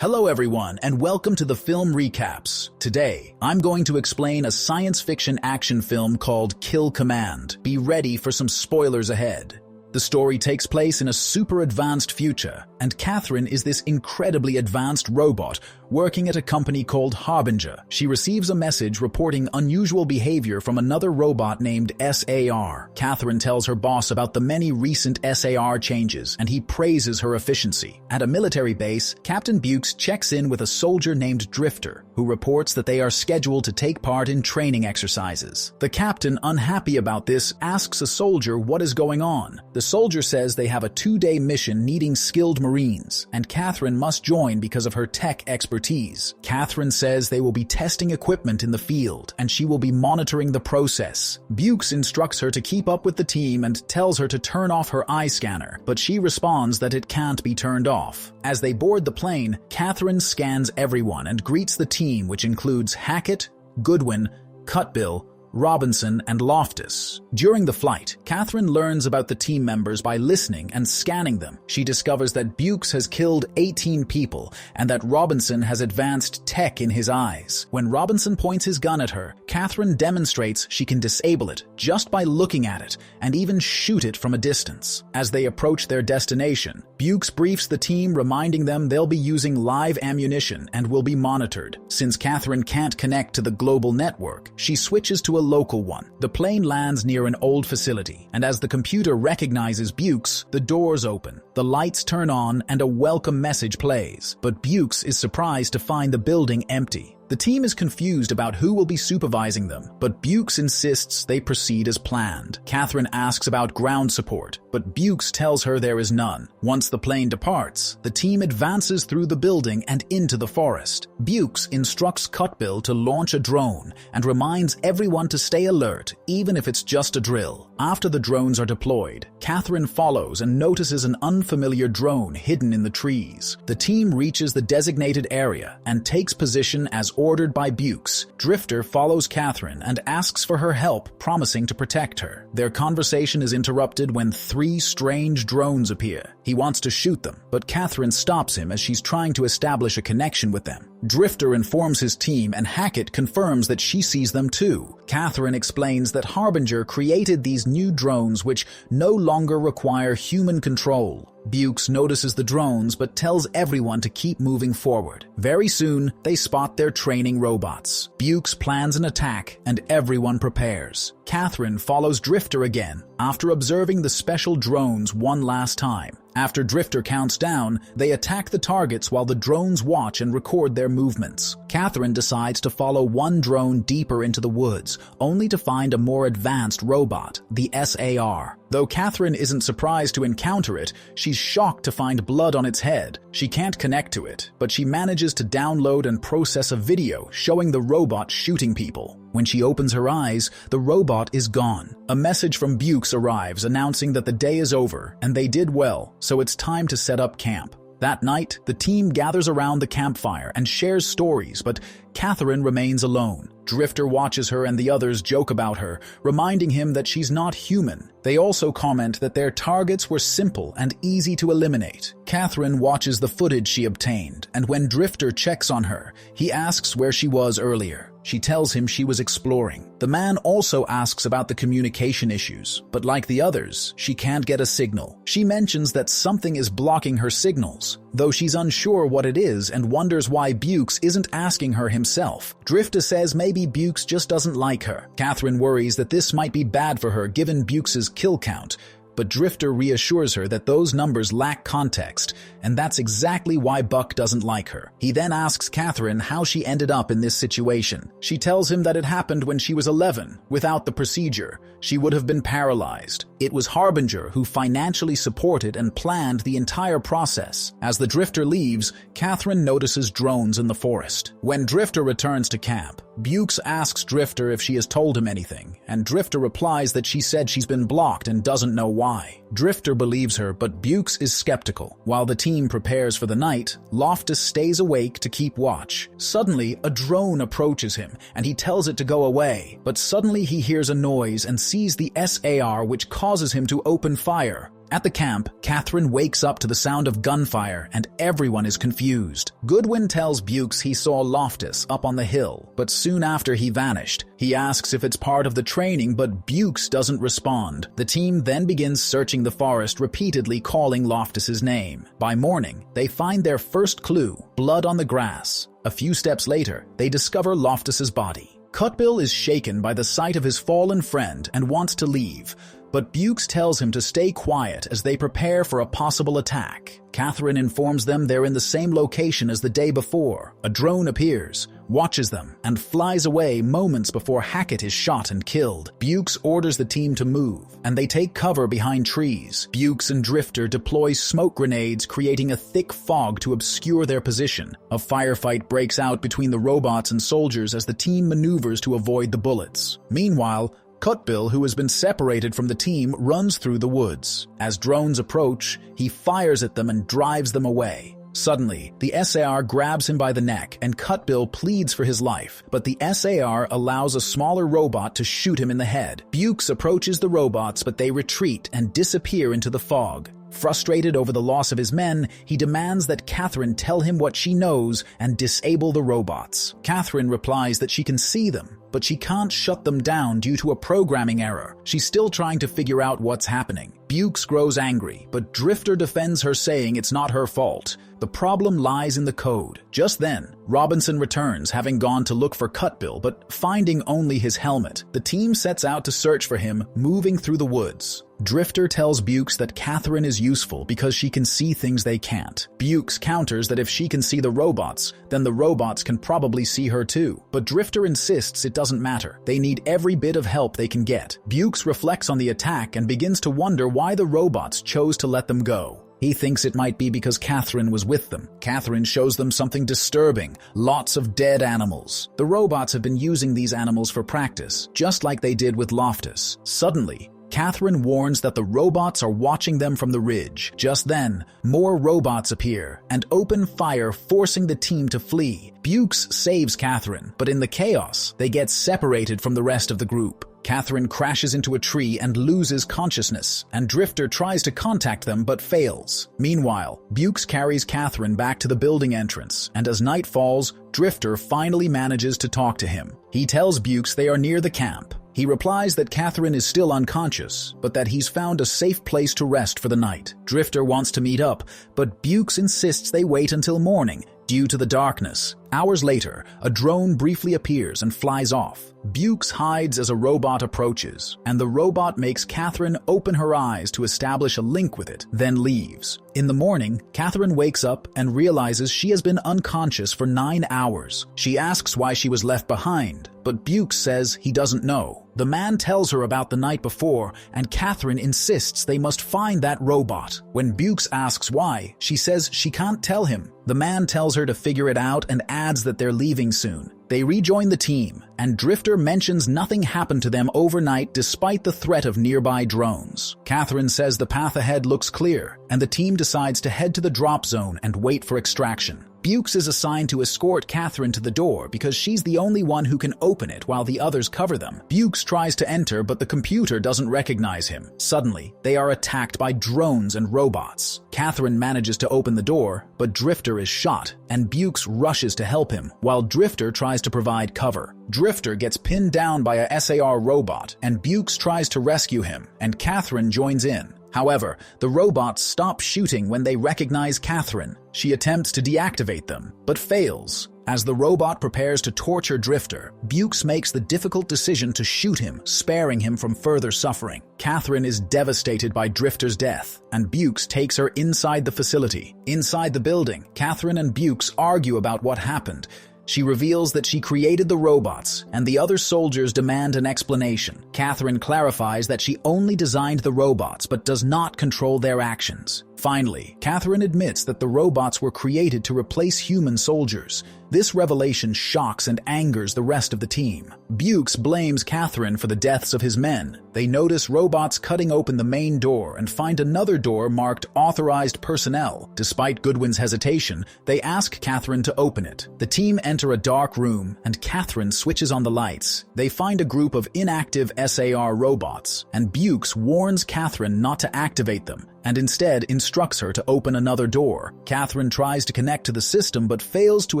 Hello everyone, and welcome to the Film Recaps. Today, I'm going to explain a science fiction action film called Kill Command. Be ready for some spoilers ahead. The story takes place in a super advanced future, and Catherine is this incredibly advanced robot working at a company called Harbinger. She receives a message reporting unusual behavior from another robot named SAR. Catherine tells her boss about the many recent SAR changes, and he praises her efficiency. At a military base, Captain Bukes checks in with a soldier named Drifter, who reports that they are scheduled to take part in training exercises. The captain, unhappy about this, asks a soldier what is going on. The soldier says they have a 2-day mission needing skilled Marines, and Catherine must join because of her tech expertise. Catherine says they will be testing equipment in the field, and she will be monitoring the process. Bukes instructs her to keep up with the team and tells her to turn off her eye scanner, but she responds that it can't be turned off. As they board the plane, Catherine scans everyone and greets the team, which includes Hackett, Goodwin, Cutbill, Robinson, and Loftus. During the flight, Catherine learns about the team members by listening and scanning them. She discovers that Bukes has killed 18 people and that Robinson has advanced tech in his eyes. When Robinson points his gun at her, Catherine demonstrates she can disable it just by looking at it and even shoot it from a distance. As they approach their destination, Bukes briefs the team, reminding them they'll be using live ammunition and will be monitored. Since Catherine can't connect to the global network, she switches to a local one. The plane lands near an old facility, and as the computer recognizes Bukes, the doors open, the lights turn on, and a welcome message plays. But Bukes is surprised to find the building empty. The team is confused about who will be supervising them, but Bukes insists they proceed as planned. Catherine asks about ground support, but Bukes tells her there is none. Once the plane departs, the team advances through the building and into the forest. Bukes instructs Cutbill to launch a drone and reminds everyone to stay alert, even if it's just a drill. After the drones are deployed, Catherine follows and notices an unfamiliar drone hidden in the trees. The team reaches the designated area and takes position as ordered by Bukes. Drifter follows Catherine and asks for her help, promising to protect her. Their conversation is interrupted when 3 strange drones appear. He wants to shoot them, but Catherine stops him as she's trying to establish a connection with them. Drifter informs his team, and Hackett confirms that she sees them too. Catherine explains that Harbinger created these new drones which no longer require human control. Bukes notices the drones but tells everyone to keep moving forward. Very soon, they spot their training robots. Bukes plans an attack, and everyone prepares. Catherine follows Drifter again, after observing the special drones one last time. After Drifter counts down, they attack the targets while the drones watch and record their movements. Catherine decides to follow one drone deeper into the woods, only to find a more advanced robot, the SAR. Though Catherine isn't surprised to encounter it, she's shocked to find blood on its head. She can't connect to it, but she manages to download and process a video showing the robot shooting people. When she opens her eyes, the robot is gone. A message from Bukes arrives announcing that the day is over and they did well, so it's time to set up camp. That night, the team gathers around the campfire and shares stories, but Catherine remains alone. Drifter watches her and the others joke about her, reminding him that she's not human. They also comment that their targets were simple and easy to eliminate. Catherine watches the footage she obtained, and when Drifter checks on her, he asks where she was earlier. She tells him she was exploring. The man also asks about the communication issues, but like the others, she can't get a signal. She mentions that something is blocking her signals, though she's unsure what it is and wonders why Bukes isn't asking her himself. Drifter says maybe Bukes just doesn't like her. Catherine worries that this might be bad for her given Bukes' kill count, but Drifter reassures her that those numbers lack context, and that's exactly why Buck doesn't like her. He then asks Catherine how she ended up in this situation. She tells him that it happened when she was 11. Without the procedure, she would have been paralyzed. It was Harbinger who financially supported and planned the entire process. As the Drifter leaves, Catherine notices drones in the forest. When Drifter returns to camp, Bukes asks Drifter if she has told him anything, and Drifter replies that she said she's been blocked and doesn't know why. Drifter believes her, but Bukes is skeptical. While the team prepares for the night, Loftus stays awake to keep watch. Suddenly, a drone approaches him, and he tells it to go away. But suddenly he hears a noise and sees the SAR, which causes him to open fire. At the camp, Catherine wakes up to the sound of gunfire and everyone is confused. Goodwin tells Bukes he saw Loftus up on the hill, but soon after he vanished. He asks if it's part of the training, but Bukes doesn't respond. The team then begins searching the forest, repeatedly calling Loftus's name. By morning, they find their first clue, blood on the grass. A few steps later, they discover Loftus's body. Cutbill is shaken by the sight of his fallen friend and wants to leave, but Bukes tells him to stay quiet as they prepare for a possible attack. Catherine informs them they're in the same location as the day before. A drone appears, watches them, and flies away moments before Hackett is shot and killed. Bukes orders the team to move, and they take cover behind trees. Bukes and Drifter deploy smoke grenades, creating a thick fog to obscure their position. A firefight breaks out between the robots and soldiers as the team maneuvers to avoid the bullets. Meanwhile, Cutbill, who has been separated from the team, runs through the woods. As drones approach, he fires at them and drives them away. Suddenly, the SAR grabs him by the neck and Cutbill pleads for his life, but the SAR allows a smaller robot to shoot him in the head. Bukes approaches the robots, but they retreat and disappear into the fog. Frustrated over the loss of his men, he demands that Catherine tell him what she knows and disable the robots. Catherine replies that she can see them, but she can't shut them down due to a programming error. She's still trying to figure out what's happening. Bukes grows angry, but Drifter defends her, saying it's not her fault. The problem lies in the code. Just then, Robinson returns, having gone to look for Cutbill, but finding only his helmet. The team sets out to search for him, moving through the woods. Drifter tells Bukes that Catherine is useful because she can see things they can't. Bukes counters that if she can see the robots, then the robots can probably see her too. But Drifter insists it doesn't matter. They need every bit of help they can get. Bukes reflects on the attack and begins to wonder why the robots chose to let them go. He thinks it might be because Catherine was with them. Catherine shows them something disturbing, lots of dead animals. The robots have been using these animals for practice, just like they did with Loftus. Suddenly, Catherine warns that the robots are watching them from the ridge. Just then, more robots appear and open fire, forcing the team to flee. Bukes saves Catherine, but in the chaos, they get separated from the rest of the group. Catherine crashes into a tree and loses consciousness, and Drifter tries to contact them but fails. Meanwhile, Bukes carries Catherine back to the building entrance, and as night falls, Drifter finally manages to talk to him. He tells Bukes they are near the camp. He replies that Catherine is still unconscious, but that he's found a safe place to rest for the night. Drifter wants to meet up, but Bukes insists they wait until morning, due to the darkness. Hours later, a drone briefly appears and flies off. Bukes hides as a robot approaches, and the robot makes Catherine open her eyes to establish a link with it, then leaves. In the morning, Catherine wakes up and realizes she has been unconscious for 9 hours. She asks why she was left behind, but Bukes says he doesn't know. The man tells her about the night before, and Catherine insists they must find that robot. When Bukes asks why, she says she can't tell him. The man tells her to figure it out and adds that they're leaving soon. They rejoin the team, and Drifter mentions nothing happened to them overnight despite the threat of nearby drones. Catherine says the path ahead looks clear, and the team decides to head to the drop zone and wait for extraction. Bukes is assigned to escort Catherine to the door because she's the only one who can open it while the others cover them. Bukes tries to enter, but the computer doesn't recognize him. Suddenly, they are attacked by drones and robots. Catherine manages to open the door, but Drifter is shot, and Bukes rushes to help him, while Drifter tries to provide cover. Drifter gets pinned down by a SAR robot, and Bukes tries to rescue him, and Catherine joins in. However, the robots stop shooting when they recognize Catherine. She attempts to deactivate them, but fails. As the robot prepares to torture Drifter, Bukes makes the difficult decision to shoot him, sparing him from further suffering. Catherine is devastated by Drifter's death, and Bukes takes her inside the facility. Inside the building, Catherine and Bukes argue about what happened. She reveals that she created the robots, and the other soldiers demand an explanation. Catherine clarifies that she only designed the robots but does not control their actions. Finally, Catherine admits that the robots were created to replace human soldiers. This revelation shocks and angers the rest of the team. Bukes blames Catherine for the deaths of his men. They notice robots cutting open the main door and find another door marked Authorized Personnel. Despite Goodwin's hesitation, they ask Catherine to open it. The team enter a dark room, and Catherine switches on the lights. They find a group of inactive SAR robots, and Bukes warns Catherine not to activate them, and instead instructs her to open another door. Catherine tries to connect to the system but fails to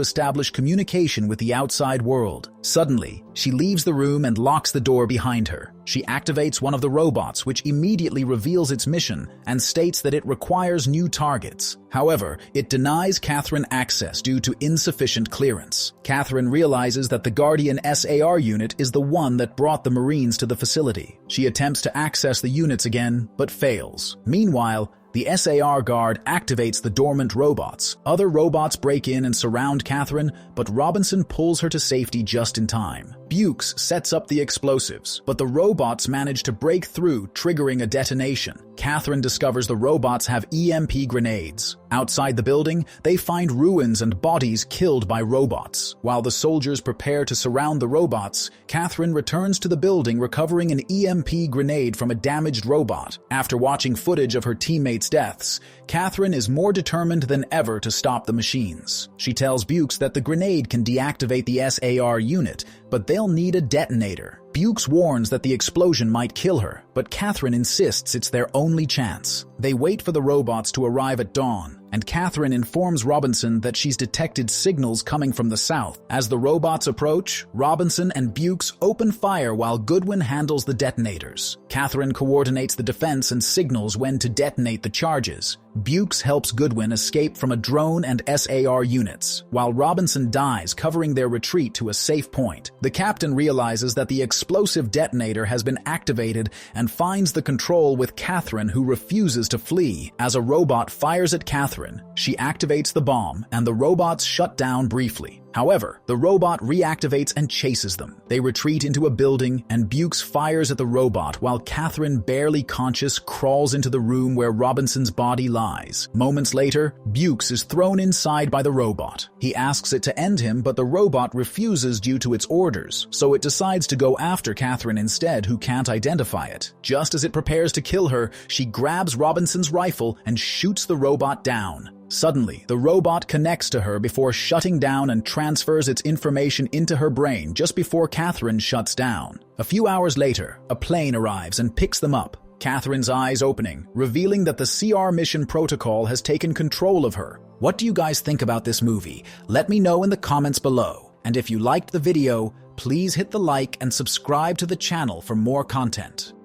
establish communication with the outside world. Suddenly, she leaves the room and locks the door behind her. She activates one of the robots, which immediately reveals its mission and states that it requires new targets. However, it denies Catherine access due to insufficient clearance. Catherine realizes that the Guardian SAR unit is the one that brought the Marines to the facility. She attempts to access the units again, but fails. Meanwhile, the SAR guard activates the dormant robots. Other robots break in and surround Catherine, but Robinson pulls her to safety just in time. Bukes sets up the explosives, but the robots manage to break through, triggering a detonation. Catherine discovers the robots have EMP grenades. Outside the building, they find ruins and bodies killed by robots. While the soldiers prepare to surround the robots, Catherine returns to the building recovering an EMP grenade from a damaged robot. After watching footage of her teammates' deaths, Catherine is more determined than ever to stop the machines. She tells Bukes that the grenade can deactivate the SAR unit, but they'll need a detonator. Bukes warns that the explosion might kill her, but Catherine insists it's their only chance. They wait for the robots to arrive at dawn, and Catherine informs Robinson that she's detected signals coming from the south. As the robots approach, Robinson and Bukes open fire while Goodwin handles the detonators. Catherine coordinates the defense and signals when to detonate the charges. Bukes helps Goodwin escape from a drone and SAR units, while Robinson dies covering their retreat to a safe point. The captain realizes that the explosive detonator has been activated and finds the control with Catherine, who refuses to flee. As a robot fires at Catherine, she activates the bomb and the robots shut down briefly. However, the robot reactivates and chases them. They retreat into a building, and Bukes fires at the robot while Catherine, barely conscious, crawls into the room where Robinson's body lies. Moments later, Bukes is thrown inside by the robot. He asks it to end him, but the robot refuses due to its orders, so it decides to go after Catherine instead, who can't identify it. Just as it prepares to kill her, she grabs Robinson's rifle and shoots the robot down. Suddenly, the robot connects to her before shutting down and transfers its information into her brain just before Catherine shuts down. A few hours later, a plane arrives and picks them up. Catherine's eyes opening, revealing that the CR mission protocol has taken control of her. What do you guys think about this movie? Let me know in the comments below. And if you liked the video, please hit the like and subscribe to the channel for more content.